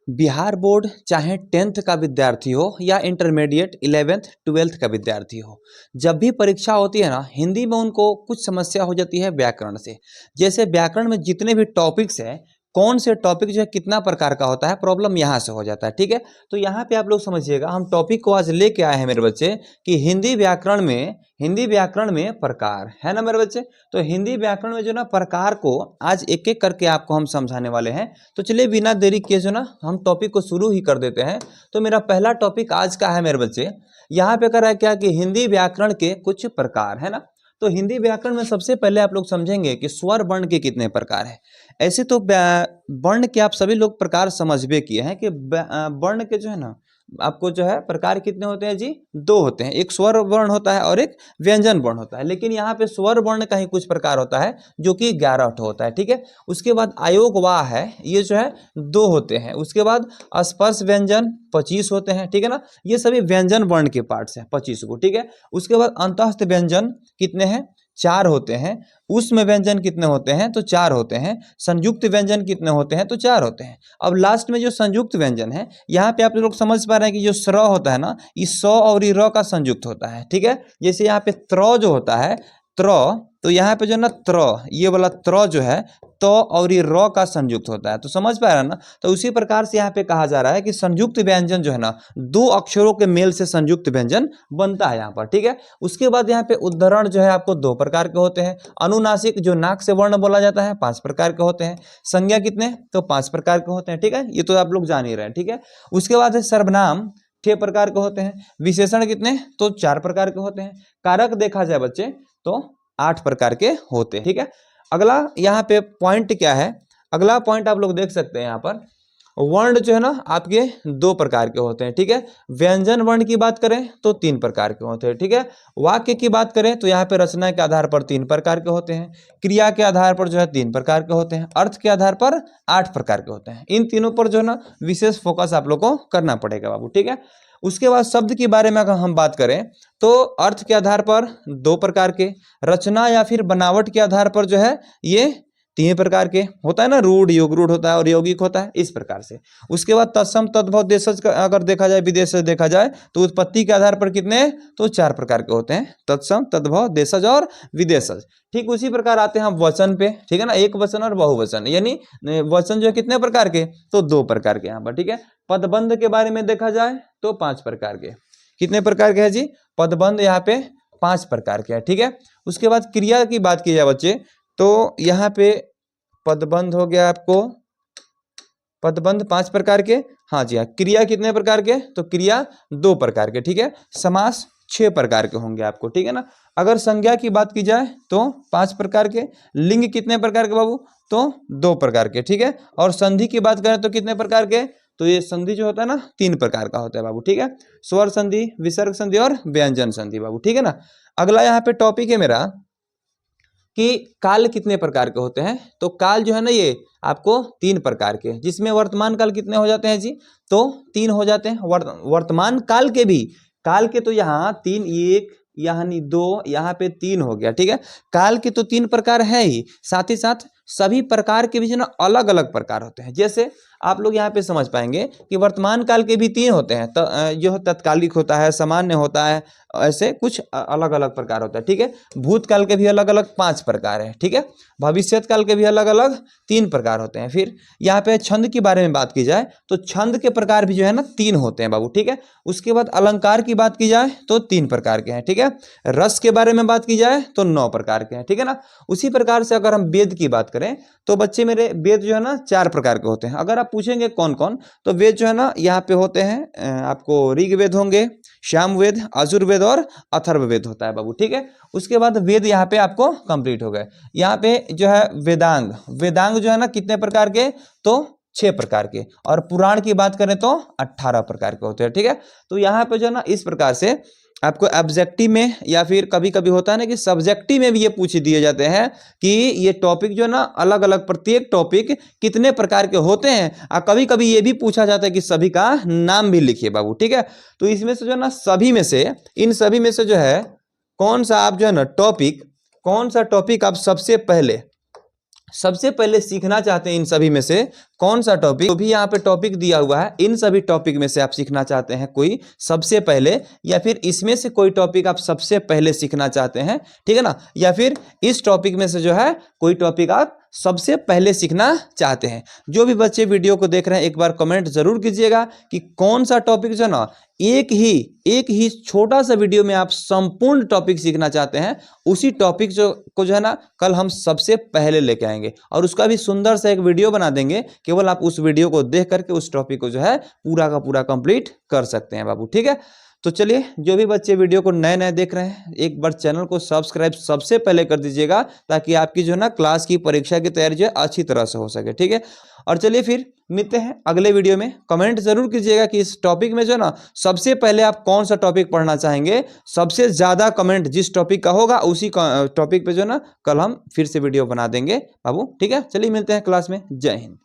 Bihar board चाहे 10th का विद्यार्थी हो या इंटरमीडिएट 11th 12th का विद्यार्थी हो, जब भी परीक्षा होती है ना, हिंदी में उनको कुछ समस्या हो जाती है व्याकरण से। जैसे व्याकरण में जितने भी टॉपिक्स हैं, कौन से टॉपिक जो है कितना प्रकार का होता है, प्रॉब्लम यहाँ से हो जाता है। ठीक है, तो यहाँ पे आप लोग समझिएगा, हम टॉपिक को आज लेके आए हैं मेरे बच्चे कि हिंदी व्याकरण में प्रकार है ना मेरे बच्चे। तो हिंदी व्याकरण में जो ना प्रकार को आज एक एक करके आपको हम समझाने वाले हैं। तो चलिए बिना देरी किए जो ना हम टॉपिक को शुरू ही कर देते हैं। तो मेरा पहला टॉपिक आज का है मेरे बच्चे, यहाँ पे कर रहा है क्या कि हिंदी व्याकरण के कुछ प्रकार है ना। तो हिंदी व्याकरण में सबसे पहले आप लोग समझेंगे कि स्वर वर्ण के कितने प्रकार है। ऐसे तो वर्ण के आप सभी लोग प्रकार समझ भी किए हैं कि वर्ण के जो है ना आपको जो है प्रकार कितने होते हैं जी, दो होते हैं। एक स्वर वर्ण होता है और एक व्यंजन वर्ण होता है। लेकिन यहाँ पे स्वर वर्ण का ही कुछ प्रकार होता है जो कि 11 होता है। ठीक है, उसके बाद अयोग वाह है, ये जो है 2 होते हैं। उसके बाद स्पर्श व्यंजन 25 होते हैं। ठीक है ना, ये सभी व्यंजन वर्ण के पार्ट्स हैं 25 को। ठीक है, उसके बाद अंतःस्थ व्यंजन कितने हैं, 4 होते हैं। उष्म व्यंजन कितने होते हैं, तो 4 होते हैं। संयुक्त व्यंजन कितने होते हैं, तो 4 होते हैं। अब लास्ट में जो संयुक्त व्यंजन है, यहाँ पे आप लोग समझ पा रहे हैं कि जो स्र होता है ना, इस सौ और र का संयुक्त होता है। ठीक है, जैसे यहाँ पे त्र जो होता है, त्र, तो यहाँ पे जो ना त्र, ये वाला त्र जो है तो और ये र का संयुक्त होता है। तो समझ पा रहे हैं ना। तो उसी प्रकार से यहाँ पे कहा जा रहा है कि संयुक्त व्यंजन जो है ना, 2 अक्षरों के मेल से संयुक्त व्यंजन बनता है यहाँ पर। ठीक है, उसके बाद यहाँ पे उद्धरण जो है आपको 2 प्रकार के होते हैं। अनुनासिक जो नाक से वर्ण बोला जाता है 5 प्रकार के होते हैं। संज्ञा कितने, तो 5 प्रकार के होते हैं। ठीक है, ये तो आप लोग जान ही रहे हैं। ठीक है, उसके बाद है सर्वनाम 6 प्रकार के होते हैं। विशेषण कितने, तो 4 प्रकार के होते हैं। कारक देखा जाए बच्चे तो 8 प्रकार के होते हैं। ठीक है, अगला यहाँ पे पॉइंट क्या है, अगला पॉइंट आप लोग देख सकते हैं यहाँ पर, वर्ण जो है ना आपके 2 प्रकार के होते हैं। ठीक है, व्यंजन वर्ण की बात करें तो 3 प्रकार के होते हैं। ठीक है, वाक्य की बात करें तो यहाँ पे रचना के आधार पर 3 प्रकार के होते हैं। क्रिया के आधार पर जो है 3 प्रकार के होते हैं। अर्थ के आधार पर 8 प्रकार के होते हैं। इन तीनों पर जो है ना विशेष फोकस आप लोग को करना पड़ेगा बाबू। ठीक है, उसके बाद शब्द के बारे में अगर हम बात करें तो अर्थ के आधार पर 2 प्रकार के, रचना या फिर बनावट के आधार पर जो है ये 3 प्रकार के होता है ना, रूढ़, योग रूढ़ होता है और यौगिक होता है, इस प्रकार से। उसके बाद तत्सम तद्भव देशज अगर देखा जाए, विदेशज देखा जाए तो उत्पत्ति के आधार पर कितने, तो 4 प्रकार के होते हैं, तत्सम तद्भव देशज और विदेशज। ठीक उसी प्रकार आते हैं हम वचन पे। ठीक है ना, एक वचन और बहुवचन, यानी वचन जो है कितने प्रकार के, तो 2 प्रकार के यहाँ पर। ठीक है, पदबंध के बारे में देखा जाए तो 5 प्रकार के, कितने प्रकार के हैं जी, पदबंध यहाँ पे 5 प्रकार के है। ठीक है, उसके बाद क्रिया की बात की जाए बच्चे तो यहाँ पे पदबंध हो गया आपको, पदबंध 5 प्रकार के। हाँ जी हाँ, क्रिया कितने प्रकार के, तो क्रिया 2 प्रकार के। ठीक है, समास 6 प्रकार के होंगे आपको। ठीक है ना, अगर संज्ञा की बात की जाए तो 5 प्रकार के। लिंग कितने प्रकार के बाबू, तो 2 प्रकार के। ठीक है, और संधि की बात करें तो कितने प्रकार के, तो ये संधि जो होता है ना 3 प्रकार का होता है बाबू। ठीक है, स्वर संधि, विसर्ग संधि और व्यंजन संधि बाबू। ठीक है ना, अगला यहाँ पे टॉपिक है मेरा कि काल कितने प्रकार के होते हैं। तो काल जो है ना ये आपको 3 प्रकार के, जिसमें वर्तमान काल कितने हो जाते हैं जी, तो 3 हो जाते हैं। वर्तमान काल के भी, काल के तो यहाँ 3, 1 यानी 2, यहाँ पे 3 हो गया। ठीक है, काल के तो 3 प्रकार है ही, साथ ही साथ सभी प्रकार के भी जो ना अलग अलग प्रकार होते हैं। जैसे आप लोग यहाँ पे समझ पाएंगे कि वर्तमान काल के भी 3 होते हैं, जो तत्कालिक होता है, सामान्य होता है, ऐसे कुछ अलग अलग प्रकार होता है। ठीक है, भूतकाल के भी अलग अलग 5 प्रकार है। ठीक है, भविष्यत काल के भी अलग अलग 3 प्रकार होते हैं। फिर यहाँ पे छंद के बारे में बात की जाए तो छंद के प्रकार भी जो है ना 3 होते हैं बाबू। ठीक है, उसके बाद अलंकार की बात की जाए तो 3 प्रकार के हैं। ठीक है, रस के बारे में बात की जाए तो 9 प्रकार के हैं। ठीक है ना, उसी प्रकार से अगर हम वेद की बात करें तो बच्चे मेरे वेद जो है ना 4 प्रकार के होते हैं। अगर आप पूछेंगे कौन कौन, तो वेद जो है ना यहाँ पे होते हैं आपको ऋग्वेद होंगे, सामवेद, यजुर्वेद और अथर्ववेद होता है बाबू। ठीक है, उसके बाद वेद यहाँ पे आपको कंप्लीट हो गए। यहाँ पे जो है वेदांग, वेदांग जो है ना कितने प्रकार के, तो 6 प्रकार के। और पुराण की बात करें तो 18 प्रकार के होते हैं। ठीक है, तो यहाँ पे जो है ना इस प्रकार से आपको ऑब्जेक्टिव में या फिर कभी कभी होता है ना कि सब्जेक्टिव में भी ये पूछ दिए जाते हैं कि ये टॉपिक जो है ना अलग अलग, प्रत्येक टॉपिक कितने प्रकार के होते हैं। और कभी कभी ये भी पूछा जाता है कि सभी का नाम भी लिखिए बाबू। ठीक है, तो इसमें से जो है ना सभी में से, इन सभी में से जो है कौन सा आप जो है ना टॉपिक, कौन सा टॉपिक आप सबसे पहले सबसे पहले सीखना चाहते हैं इन सभी में से कौन सा टॉपिक, तो भी यहाँ पे टॉपिक दिया हुआ है, इन सभी टॉपिक में से आप सीखना चाहते हैं कोई सबसे पहले, या फिर इसमें से कोई टॉपिक आप सबसे पहले सीखना चाहते हैं, ठीक है ना, या फिर इस टॉपिक में से जो है कोई टॉपिक आप सबसे पहले सीखना चाहते हैं। जो भी बच्चे वीडियो को देख रहे हैं एक बार कमेंट जरूर कीजिएगा कि कौन सा टॉपिक जो है ना एक ही छोटा सा वीडियो में आप संपूर्ण टॉपिक सीखना चाहते हैं, उसी टॉपिक को जो है ना कल हम सबसे पहले लेके आएंगे और उसका भी सुंदर सा एक वीडियो बना देंगे। केवल आप उस वीडियो को देख करके उस टॉपिक को जो है पूरा का पूरा कंप्लीट कर सकते हैं बाबू, ठीक है। तो चलिए, जो भी बच्चे वीडियो को नए नए देख रहे हैं एक बार चैनल को सब्सक्राइब सबसे पहले कर दीजिएगा, ताकि आपकी जो है ना क्लास की परीक्षा की तैयारी जो है अच्छी तरह से हो सके, ठीक है। और चलिए फिर मिलते हैं अगले वीडियो में। कमेंट जरूर कीजिएगा कि इस टॉपिक में जो है ना सबसे पहले आप कौन सा टॉपिक पढ़ना चाहेंगे। सबसे ज़्यादा कमेंट जिस टॉपिक का होगा उसी टॉपिक पे जो है ना कल हम फिर से वीडियो बना देंगे बाबू, ठीक है। चलिए मिलते हैं क्लास में। जय हिंद।